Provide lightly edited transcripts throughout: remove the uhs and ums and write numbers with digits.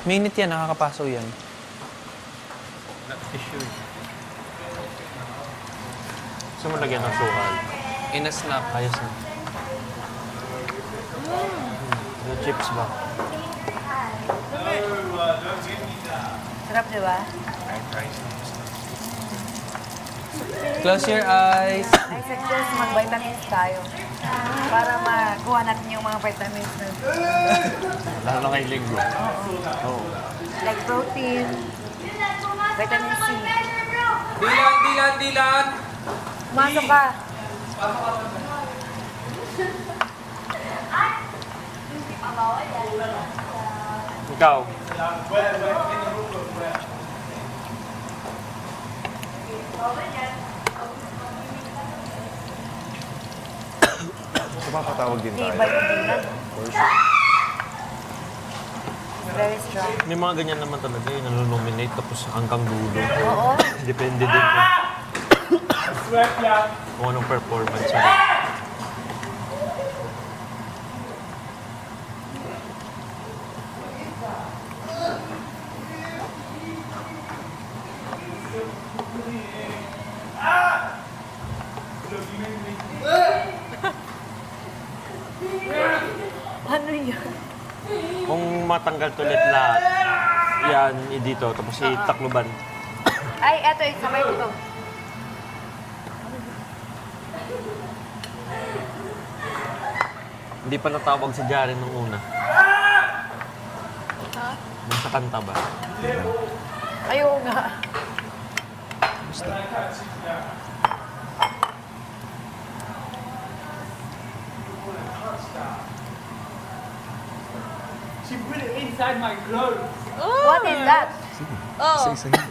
Minute yan, nakakapaso yan. Tissue. Gusto mo lagyan ng sukal? In a snap. Ayos na. Yung chips ba? Sarap, di ba? Close your eyes. I suggest mag-vitamins tayo. Para makuha natin yung mga vitamins na Lalo na kay Linggo. Oo. like protein, vitamin C. Dilan! Masok ka. Ikaw? So, papatawag din tayo. Tibay yung dilan. Very strong. May mga ganyan naman talaga yung nanonominate tapos hanggang dulo. Oo. Depende din kung anong performance nila. Ano yun? Kung matanggal ulit lahat, yan, dito, tapos itakluban. Ay, eto, sabay ito. Hindi pa natawag si Jaren nung una. Nung sa kanta ba? Ayaw nga. She put it inside my clothes. What is that? Oh. Isa-isa yun.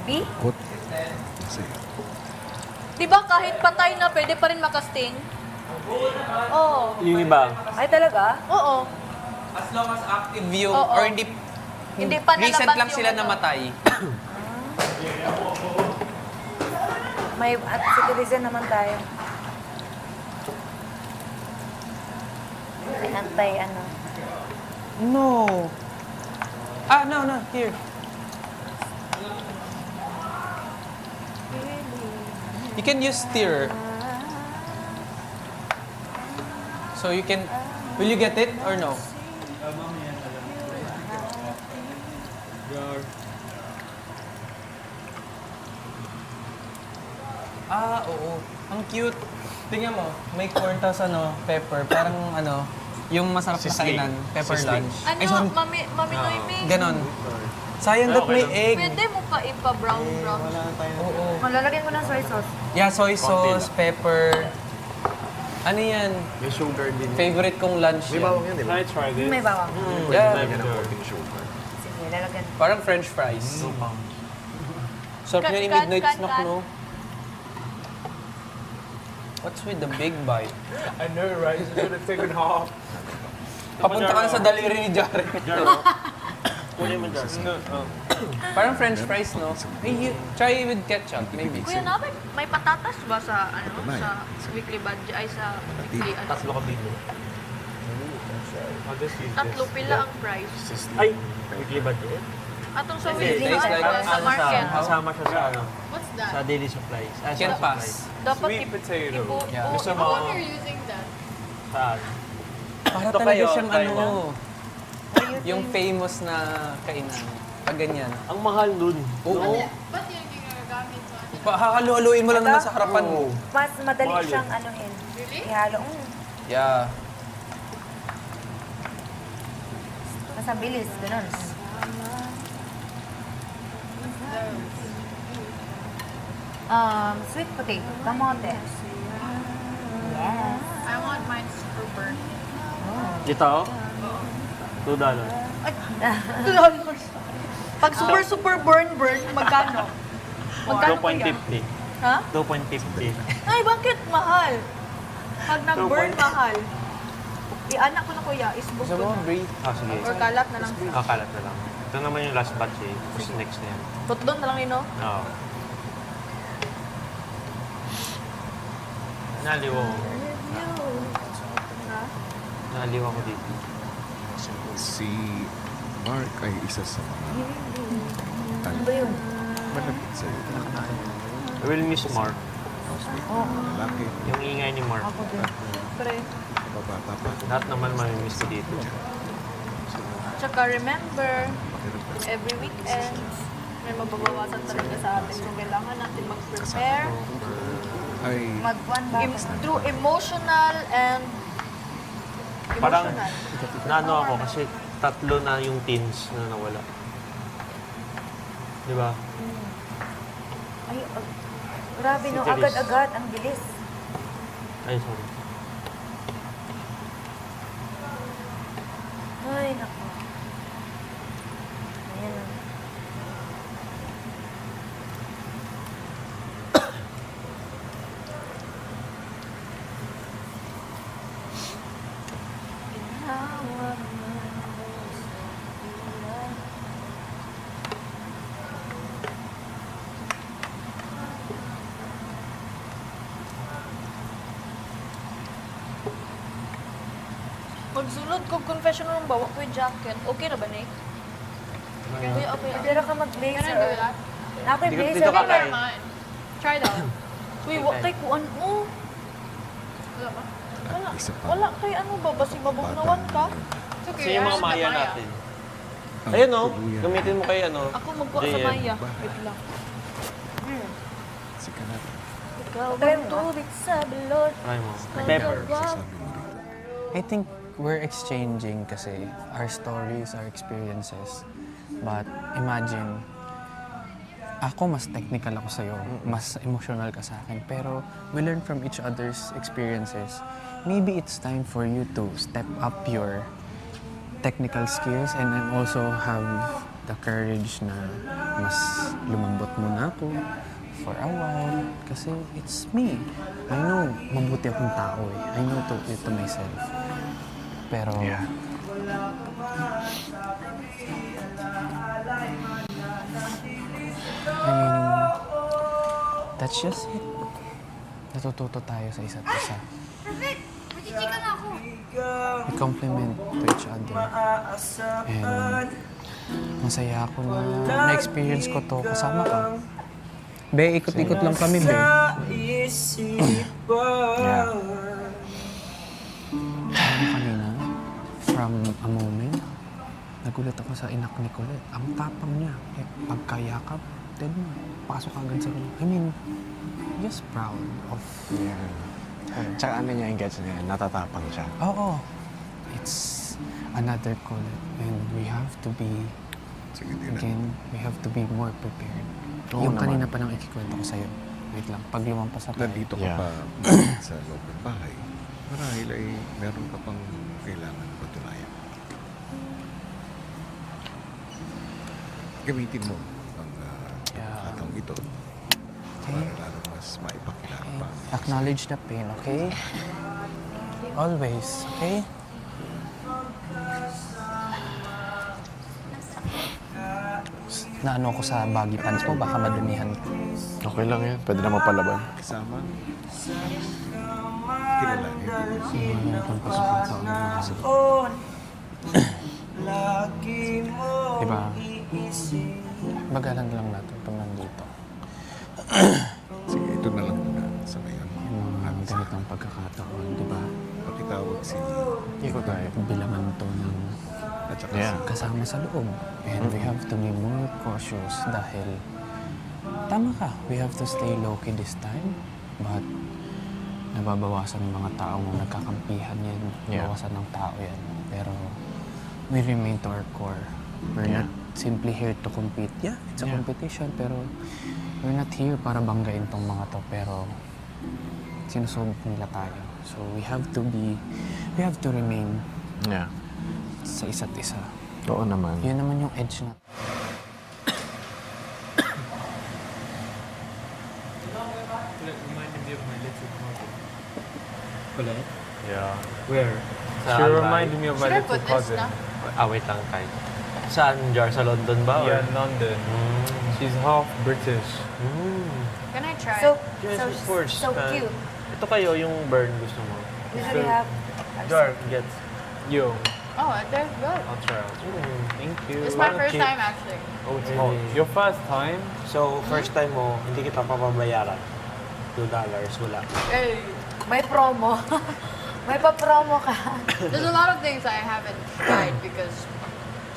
B? Kot. Kasi, Di ba kahit patay na, pwede pa rin makasting? Oo. Yung iba, Ay, talaga? Oo. As long as active yung, Oo. or hindi, Hindi pa recent nalabas lang yung sila ano. namatay. May at citizen naman tayo. Antay, ano. No. No, here. You can use stir. So you can, will you get it or no? Oo. Ang cute. Tingnan mo, may corn tas pepper. Parang yung masarap na Sisling. kainan. Pepper Sisling. lunch. Ano, Ay, sorry. Mami Noemi? Ganon. Sayang that may egg. Pwede mo pa ipa-brown. Oo. Malalagyan ko ng soy sauce. Yeah, soy Konti sauce, pepper. Ano yan? may sugar din. Favorite kong lunch May yan. bawang yan, di ba? can I try this? May bawang. Yeah. Lagyan ng konting sugar. Sige, lalagyan. Parang french fries. Sarap Cut, yan yung cut, midnight cut, snack, cut. no? What's with the big bite? I know, right? You should have taken half. Papunta ka na sa daliri ni Jaren. Kunin mo dyan. Parang french fries, no? Hey, try with ketchup, maybe. Kuya namin, may patatas ba sa Patay. sa weekly budget ay sa weekly ano? Tatlo ka bilo. Tatlo pila ang price. Ay, weekly budget? Atong sa Hindi, weekly tastes ano, like sa market. Kasama siya sa What's that? sa daily supplies. Can sa pass. Dapat Sweet potato. Yeah. Gusto mo using that? saan? Para Ito talaga kayo, siyang try yung famous na kainan. Pag ganyan. Ang mahal nun. Oo. Ba't yung ginagamit mo? Hahalo-haloin mo lang naman sa harapan mo. Mas madali Mahal yun. siyang anuhin. Really? Ihalo. Yeah. Mas ang bilis. Ganun. Sweet potato. Kamote. Yes. I want mine super burnt. Ito? $2. Pag super burn, magkano? Magkano po yan? 2.50. Ha? 2.50. Ay, bakit mahal? Pag nag-burn, mahal. Anak ko na kuya, isbog Gusto ko mo, na. Brie? Sige. Or kalat na lang. Kakalat na lang. Ito naman yung last batch eh. Tapos next na yan. Tutlon na lang nino. Oo. Naliw ako. Ha? Naliw ako dito. Si Mark ay isa sa mga Ano ba yun? malapit sa'yo. I will miss Mark. Housemate mo na lalaki. Yung ingay ni Mark. Ako din. Pre. Babata pa. Lahat naman mamimiss ko dito. Tsaka remember, every weekend, may mababawasan talaga sa atin. So, kailangan natin mag-prepare Ay, Mag-one ba? through emotional and Parang emotional. naano ako kasi 3 na yung teens na nawala. Di ba? Ay, grabe no. Si Therese. Agad-agad. Ang bilis. Ay, sorry. Ay, naku. Ayan na. Magsulod ko confession ng bawa ko yung jacket. Okay na ba, Nick? Okay, okay. Pwede ka mag-blazer. Can I do that? Ako yung blazer. Dito ka Never mind. Try that. Uy, wa kay kuan mo. Wala ba? Wala. isa pa. Wala kay ano ba? Basi mabugnawan ka? It's okay. Kasi yung mga Ask maya na natin. Ang Ayun o, tuluyan. gamitin mo kay ano. Ako magkuha sa JM. maya. Wait lang. Si Kanata. Ikaw Try ang mo. tubig sa balot. Try mo. Pepper. Sasabi mo rin. I think we're exchanging kasi our stories, our experiences. But imagine, ako mas technical ako sa'yo, mas emotional ka sa akin. Pero we learn from each other's experiences. Maybe it's time for you to step up your technical skills and then also have the courage na mas lumambot muna ako for a while. Kasi it's me. I know mabuti akong tao eh. I know to myself. Pero I mean, that's just it. Natututo tayo sa isa't isa. Perfect! Machichika na ako. We compliment to each other. And masaya ako na na-experience ko to kasama ka. Be, ikot-ikot lang kami, Be. Yeah. Alam mo kanina, from a moment, nagulat ako sa inak ni Colette. Ang tapang niya. Eh, pagkayakap, ted mo, pasok agad sa kanya. I mean, just proud of... Tsaka ano niya yung gets niya, natatapang siya. Oo. It's another Colette. And we have to be, Sige, tingnan. again, we have to be more prepared. Oo Yung naman. kanina pa nang ikikwento ko sa'yo. Wait lang, pag lumampas na tayo. Nandito ka Yeah. pa sa loob ng bahay. Marahil ay meron ka pang kailangan patunayan. Gamitin mo ang Yeah. atang ito Okay. para lalo mas maipakilala pa. Acknowledge the pain, okay? Always, okay? Naano ko sa baggy pants mo, baka madumihan ka. Okay lang yan, pwede na mapalaban. Kasama, kilalanin din. Ano itong pasok ng Diba? Bagalan lang natin pag nandito. Sige, ito na lang muna sa ngayon. Yung mga ganitong pagkakataon, diba? Pakitawag si Ikot tayo. Bilangan to ng at saka Yeah. kasama sa loob. And we have to be more cautious dahil tama ka, we have to stay low-key this time. But nababawasan ng mga taong nagkakampihan yan. Yeah. Nabawasan ng tao yan. Pero we remain to our core. We're Yeah. not simply here to compete. Yeah, it's a Yeah. competition. Pero we're not here para banggain tong mga to. Pero sinusubok nila tayo. So we have to remain Yeah. sa isa't isa. Oo naman. Yun naman yung edge na. Colette reminded me of my little cousin. Colette? Yeah. Where? Sa She Albay. reminded me of my Should I little put this cousin. na? Wait lang, Kai. Saan, Jar? Sa London ba? Yeah, in London. She's half British. Can I try? So, Yes, so, of course. so cute. Ito kayo, yung burn gusto mo. Usually have... Jar, gets. Yo, Oh, that's good. I'll try. Thank you. It's my Parang first cheap. time actually. Oh, it's Oh, your first time? So, first time mo, hindi kita papabayaran. $2, wala. Hey. May promo. May pa-promo ka. There's a lot of things I haven't tried because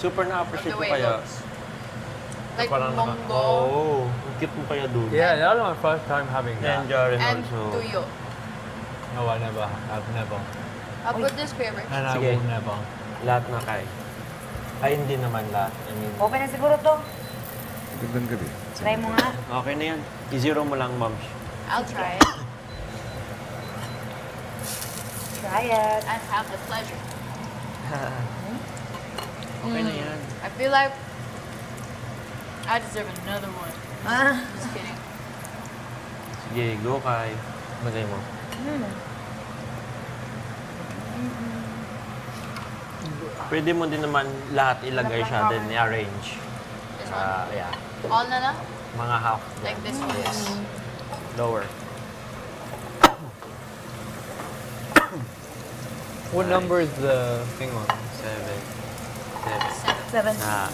Super of na-appreciate the ko way it kaya. looks. Like Parang Mongo Oo, ang cute mo kaya doon. Yeah, that was my first time having And that. Jaren and also. Tuyo. No, I've never. I'll put this favorite. And I Sige. will never. Lahat na kay. Ay, hindi naman lahat. I mean, Okay na siguro to. Magandang gabi. Try mo nga. okay na yan. I-zero mo lang, ma'am. I'll try it Try it. and have the pleasure. Okay na yan. I feel like I deserve another one. Ah. Just kidding. Sige, go kay. Magay mo. Pwede mo din naman lahat ilagay siya, then i-arrange. This one. Yeah. All na lang? Mga half. Like this one? Yes. Lower. What number is the thing on? 7. 7. 7. 7. Ah,